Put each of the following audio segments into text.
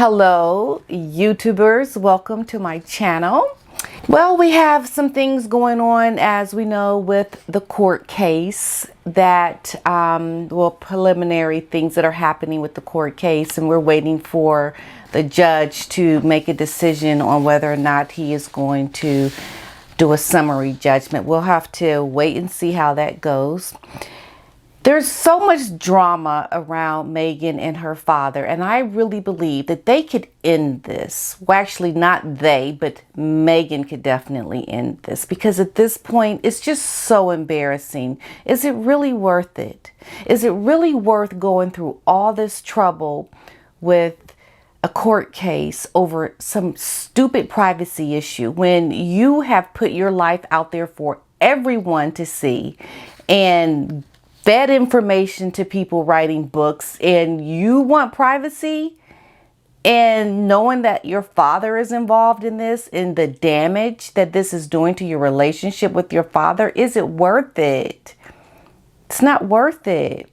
Hello, YouTubers. Welcome to my channel. Well, we have some things going on, as we know, with the court case that, preliminary things that are happening with the court case, and we're waiting for the judge to make a decision on whether or not he is going to do a summary judgment. We'll have to wait and see how that goes. There's so much drama around Meghan and her father, and I really believe that they could end this. Well, actually, not they, but Meghan could definitely end this, because at this point, it's just so embarrassing. Is it really worth it? Is it really worth going through all this trouble with a court case over some stupid privacy issue when you have put your life out there for everyone to see and fed information to people writing books, and you want privacy? And knowing that your father is involved in this and the damage that this is doing to your relationship with your father, is it worth it? It's not worth it.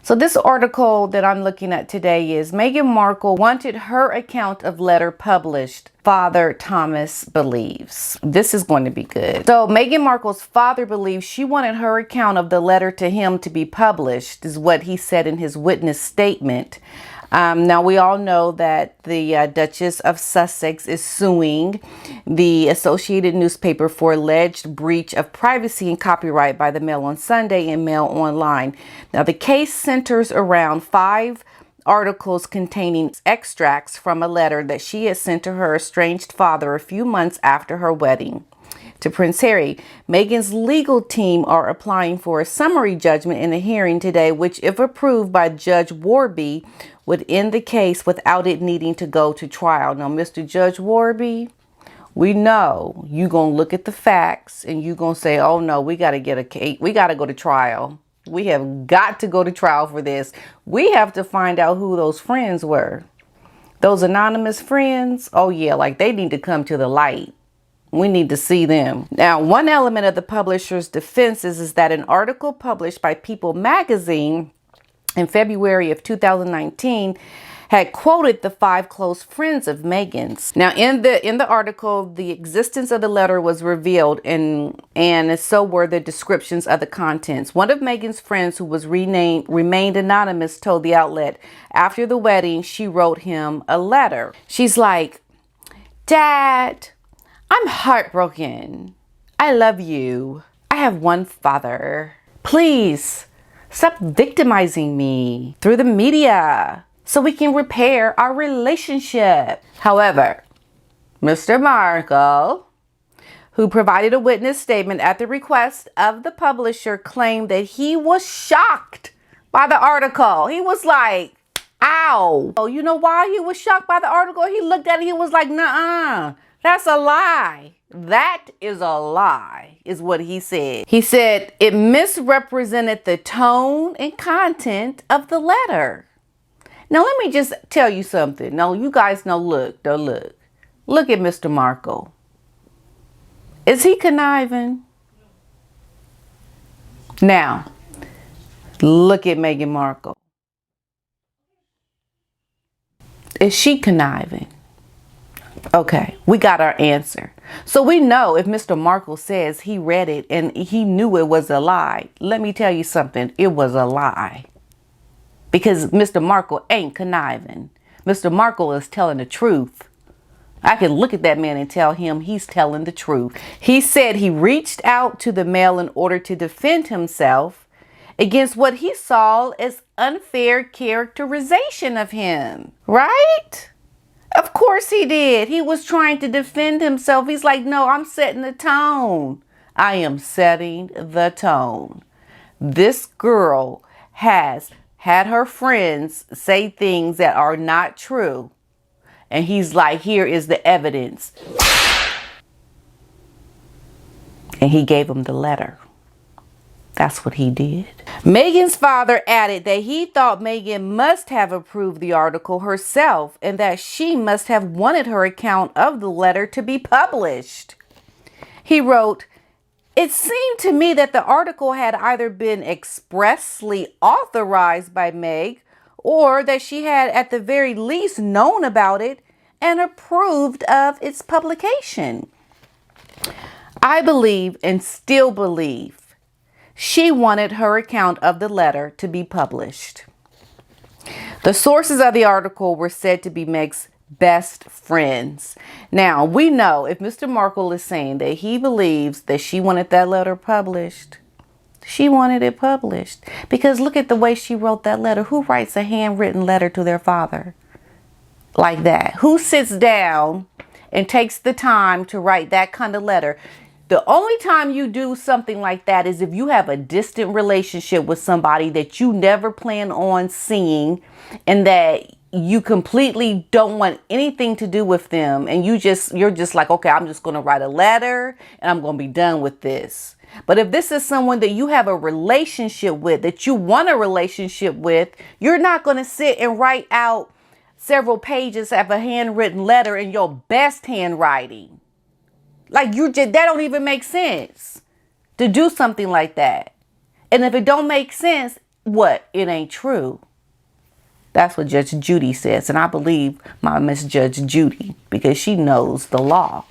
So this article that I'm looking at today is Meghan Markle wanted her account of letter published, father Thomas believes. This is going to be good. So Meghan Markle's father believes she wanted her account of the letter to him to be published, is what he said in his witness statement. Now, we all know that the Duchess of Sussex is suing the Associated newspaper for alleged breach of privacy and copyright by the Mail on Sunday and Mail Online. Now, the case centers around 5 articles containing extracts from a letter that she had sent to her estranged father a few months after her wedding to Prince Harry. Meghan's legal team are applying for a summary judgment in a hearing today, which, if approved by Judge Warby, would end the case without it needing to go to trial. Now, Mr. Judge Warby, we know you gonna look at the facts and you gonna say, oh no, we gotta get a case, we gotta go to trial. We have got to go to trial for this. We have to find out who those friends were. Those anonymous friends, oh yeah, like they need to come to the light. We need to see them. Now, one element of the publisher's defense is that an article published by People magazine in February of 2019 had quoted the 5 close friends of Meghan's. Now, in the article, the existence of the letter was revealed, and so were the descriptions of the contents. One of Meghan's friends, who was remained anonymous, told the outlet after the wedding she wrote him a letter. She's like, "Dad, I'm heartbroken. I love you. I have one father. Please stop victimizing me through the media so we can repair our relationship." However, Mr. Markle, who provided a witness statement at the request of the publisher, claimed that he was shocked by the article. He was like, ow. Oh, you know why he was shocked by the article? He looked at it, he was like, nuh-uh. That's a lie. That is a lie, is what he said. He said it misrepresented the tone and content of the letter. Now, let me just tell you something. Now, you guys know, look at Mr. Markle. Is he conniving? Now, look at Meghan Markle. Is she conniving? Okay, we got our answer. So we know if Mr. Markle says he read it and he knew it was a lie, let me tell you something, it was a lie. Because Mr. Markle ain't conniving. Mr. Markle is telling the truth. I can look at that man and tell him he's telling the truth. He said he reached out to the Mail in order to defend himself against what he saw as unfair characterization of him. Right? Of course he did. He was trying to defend himself. He's like, no, I'm setting the tone. I am setting the tone. This girl has had her friends say things that are not true. And he's like, here is the evidence. And he gave him the letter. That's what he did. Meghan's father added that he thought Meghan must have approved the article herself and that she must have wanted her account of the letter to be published. He wrote, "It seemed to me that the article had either been expressly authorized by Meg or that she had at the very least known about it and approved of its publication. I believe and still believe she wanted her account of the letter to be published. The sources of the article were said to be Meg's best friends. Now, we know if Mr. Markle is saying that he believes that she wanted that letter published, she wanted it published. Because look at the way she wrote that letter. Who writes a handwritten letter to their father like that? Who sits down and takes the time to write that kind of letter? The only time you do something like that is if you have a distant relationship with somebody that you never plan on seeing and that you completely don't want anything to do with them, and you're just like, okay, I'm just going to write a letter and I'm going to be done with this. But if this is someone that you have a relationship with, that you want a relationship with, you're not going to sit and write out several pages of a handwritten letter in your best handwriting. Like that don't even make sense to do something like that. And if it don't make sense, what? It ain't true. That's what Judge Judy says. And I believe my Miss Judge Judy because she knows the law.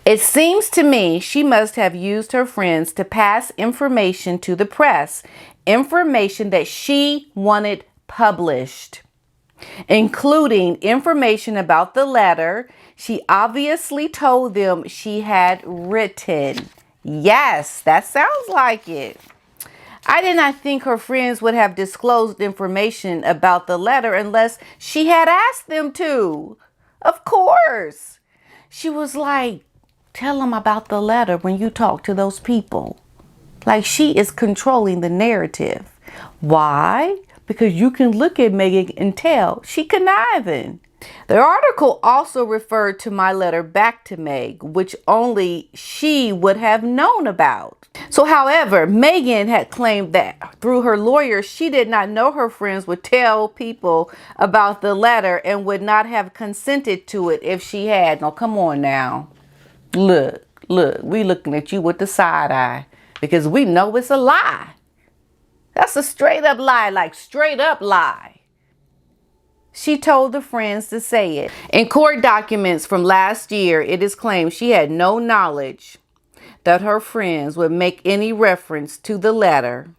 It seems to me she must have used her friends to pass information to the press, information that she wanted published, including information about the letter she obviously told them she had written. Yes, that sounds like it. I did not think her friends would have disclosed information about the letter unless she had asked them to. Of course. She was like, tell them about the letter when you talk to those people. Like she is controlling the narrative. Why? Because you can look at Meghan and tell she conniving. The article also referred to my letter back to Meg, which only she would have known about. So, however, Meghan had claimed that through her lawyer, she did not know her friends would tell people about the letter and would not have consented to it if she had. Now, come on now. Look, we looking at you with the side eye because we know it's a lie. That's a straight up lie, like straight up lie. She told the friends to say it. In court documents from last year, it is claimed she had no knowledge that her friends would make any reference to the letter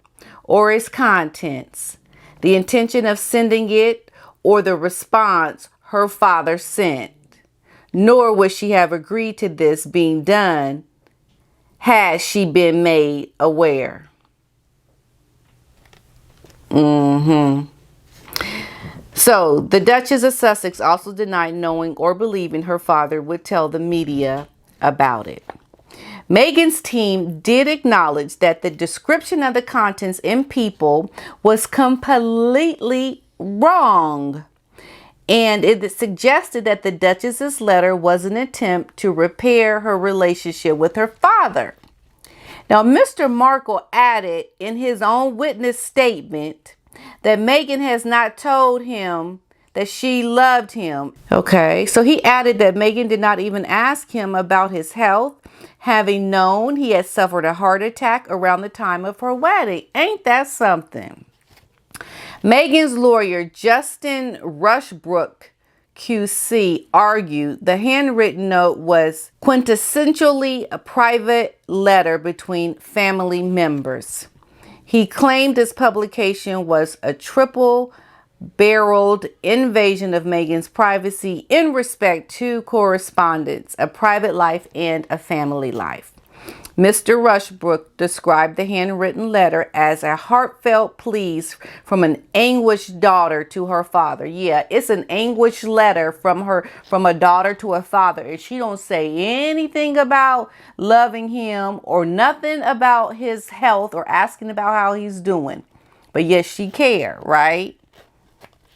or its contents, the intention of sending it, or the response her father sent. Nor would she have agreed to this being done had she been made aware. So, the Duchess of Sussex also denied knowing or believing her father would tell the media about it. Meghan's team did acknowledge that the description of the contents in People was completely wrong, and it suggested that the Duchess's letter was an attempt to repair her relationship with her father. Now, Mr. Markle added in his own witness statement that Meghan has not told him that she loved him. Okay, so he added that Meghan did not even ask him about his health, having known he had suffered a heart attack around the time of her wedding. Ain't that something? Meghan's lawyer, Justin Rushbrook, QC, argued the handwritten note was quintessentially a private letter between family members. He claimed this publication was a triple-barreled invasion of Meghan's privacy in respect to correspondence, a private life, and a family life. Mr. Rushbrook described the handwritten letter as a heartfelt plea from an anguished daughter to her father. Yeah, it's an anguished letter from a daughter to a father. And she don't say anything about loving him or nothing about his health or asking about how he's doing. But yes, she cared, right?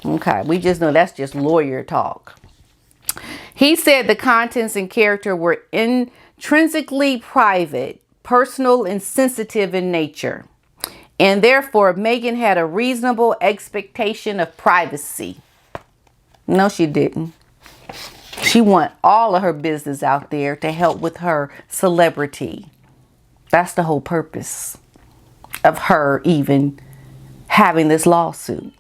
Okay, we just know that's just lawyer talk. He said the contents and character were intrinsically private, personal, and sensitive in nature, and therefore Meghan had a reasonable expectation of privacy. No, she didn't. She wanted all of her business out there to help with her celebrity. That's the whole purpose of her even having this lawsuit.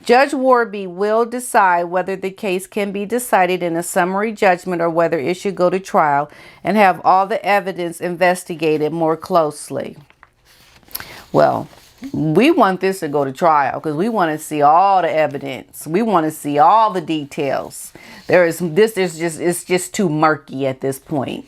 Judge Warby will decide whether the case can be decided in a summary judgment or whether it should go to trial and have all the evidence investigated more closely. Well, we want this to go to trial because we want to see all the evidence. We want to see all the details. It's just too murky at this point.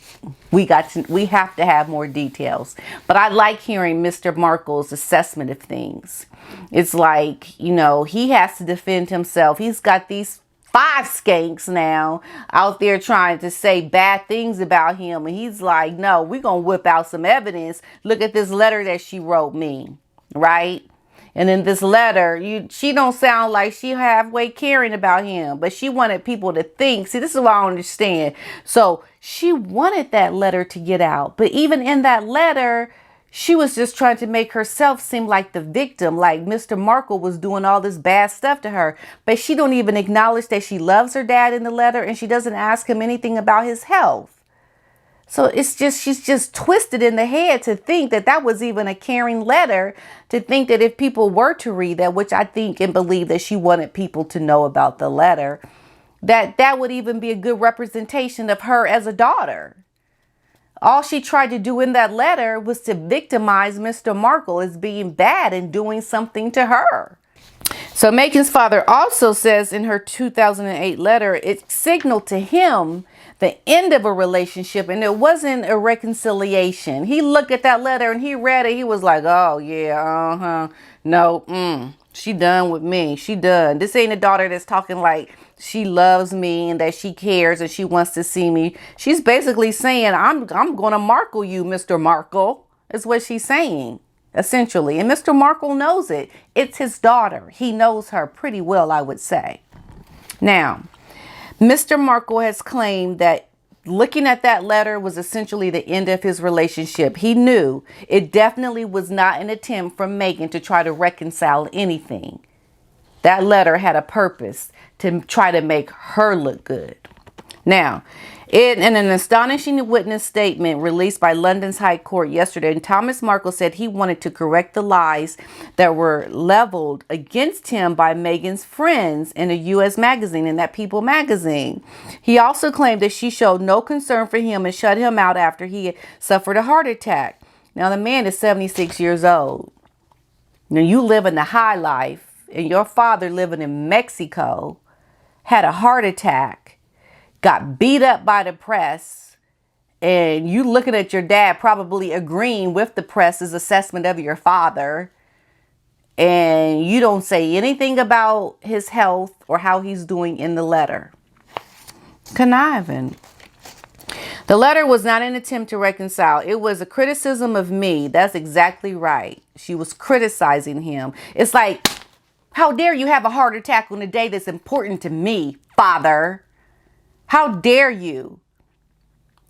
We have to have more details. But I like hearing Mr. Markle's assessment of things. It's like, you know, he has to defend himself. He's got these 5 skanks now out there trying to say bad things about him. And he's like, no, we're going to whip out some evidence. Look at this letter that she wrote me. Right? And in this letter, she don't sound like she halfway caring about him, but she wanted people to think. See, this is what I don't understand. So she wanted that letter to get out. But even in that letter, she was just trying to make herself seem like the victim, like Mr. Markle was doing all this bad stuff to her. But she don't even acknowledge that she loves her dad in the letter, and she doesn't ask him anything about his health. So she's just twisted in the head to think that that was even a caring letter, to think that if people were to read that, which I think and believe that she wanted people to know about the letter, that would even be a good representation of her as a daughter. All she tried to do in that letter was to victimize Mr. Markle as being bad and doing something to her. So Megan's father also says in her 2008 letter, it signaled to him the end of a relationship, and it wasn't a reconciliation. He looked at that letter and he read it. He was like, oh yeah, no, she done with me. She done. This ain't a daughter that's talking like she loves me and that she cares and she wants to see me. She's basically saying, I'm going to Markle you, Mr. Markle, is what she's saying, essentially. And Mr. Markle knows it. It's his daughter. He knows her pretty well, I would say. Now, Mr. Markle has claimed that looking at that letter was essentially the end of his relationship. He knew it definitely was not an attempt from Meghan to try to reconcile anything. That letter had a purpose to try to make her look good. Now, in an astonishing witness statement released by London's High Court yesterday, Thomas Markle said he wanted to correct the lies that were leveled against him by Meghan's friends in a U.S. magazine, in that People magazine. He also claimed that she showed no concern for him and shut him out after he had suffered a heart attack. Now, the man is 76 years old. Now, you live in the high life, and your father living in Mexico had a heart attack, got beat up by the press, and you looking at your dad probably agreeing with the press's assessment of your father, and you don't say anything about his health or how he's doing in the letter. Conniving. The letter was not an attempt to reconcile. It was a criticism of me. That's exactly right. She was criticizing him. It's like, how dare you have a heart attack on a day that's important to me, father? How dare you?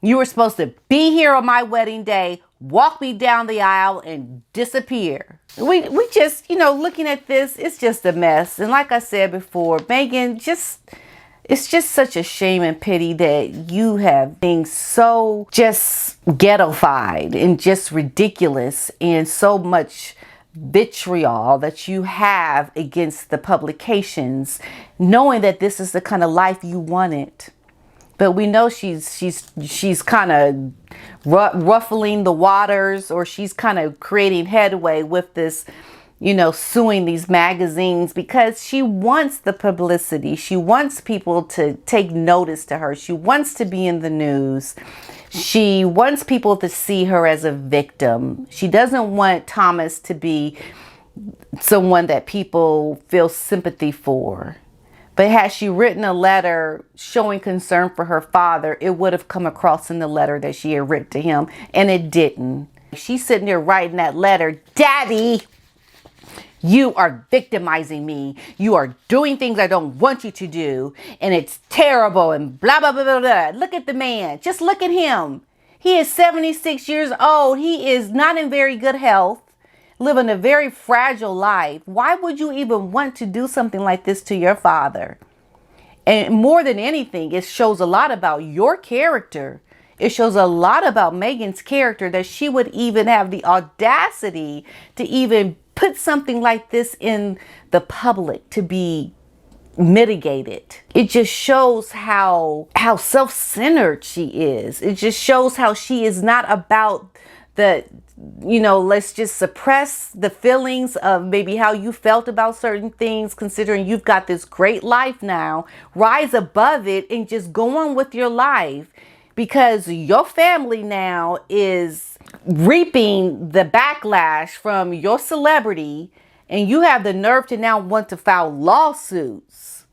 You were supposed to be here on my wedding day, walk me down the aisle, and disappear. We just, looking at this, it's just a mess. And like I said before, Meghan, it's just such a shame and pity that you have been so just ghettofied and just ridiculous and so much vitriol that you have against the publications, knowing that this is the kind of life you wanted. But we know she's kind of ruffling the waters, or she's kind of creating headway with this, suing these magazines because she wants the publicity. She wants people to take notice to her. She wants to be in the news. She wants people to see her as a victim. She doesn't want Thomas to be someone that people feel sympathy for. But had she written a letter showing concern for her father, it would have come across in the letter that she had written to him, and it didn't. She's sitting there writing that letter, Daddy, you are victimizing me. You are doing things I don't want you to do, and it's terrible, and blah, blah, blah, blah, blah. Look at the man. Just look at him. He is 76 years old. He is not in very good health, living a very fragile life. Why would you even want to do something like this to your father? And more than anything, it shows a lot about your character. It shows a lot about Meghan's character that she would even have the audacity to even put something like this in the public to be mitigated. It just shows how self-centered she is. It just shows how she is not about the, let's just suppress the feelings of maybe how you felt about certain things, considering you've got this great life now. Rise above it and just go on with your life, because your family now is reaping the backlash from your celebrity, and you have the nerve to now want to file lawsuits.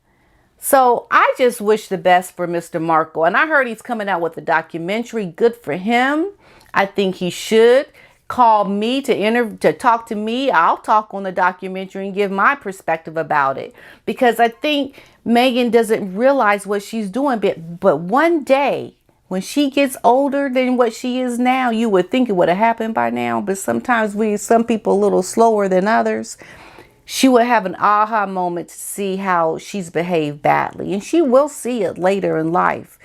So I just wish the best for Mr. Markle. And I heard he's coming out with a documentary. Good for him. I think he should call me to talk to me. I'll talk on the documentary and give my perspective about it, because I think Meghan doesn't realize what she's doing. But one day, when she gets older than what she is now, you would think it would have happened by now. But sometimes some people a little slower than others. She will have an aha moment to see how she's behaved badly. And she will see it later in life.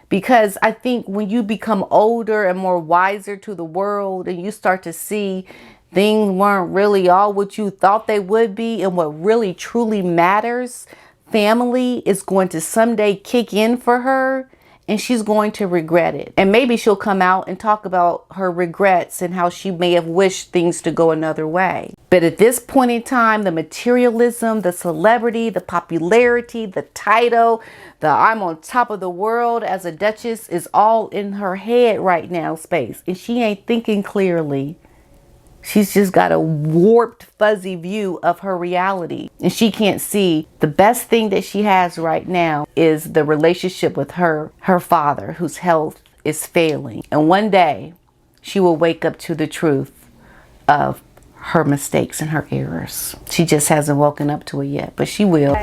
Because I think when you become older and more wiser to the world, and you start to see things weren't really all what you thought they would be, and what really truly matters, family is going to someday kick in for her. And she's going to regret it. And maybe she'll come out and talk about her regrets and how she may have wished things to go another way. But at this point in time, the materialism, the celebrity, the popularity, the title, the I'm on top of the world as a duchess is all in her head right now, space. And she ain't thinking clearly. She's just got a warped, fuzzy view of her reality. And she can't see the best thing that she has right now is the relationship with her father, whose health is failing. And one day she will wake up to the truth of her mistakes and her errors. She just hasn't woken up to it yet, but she will.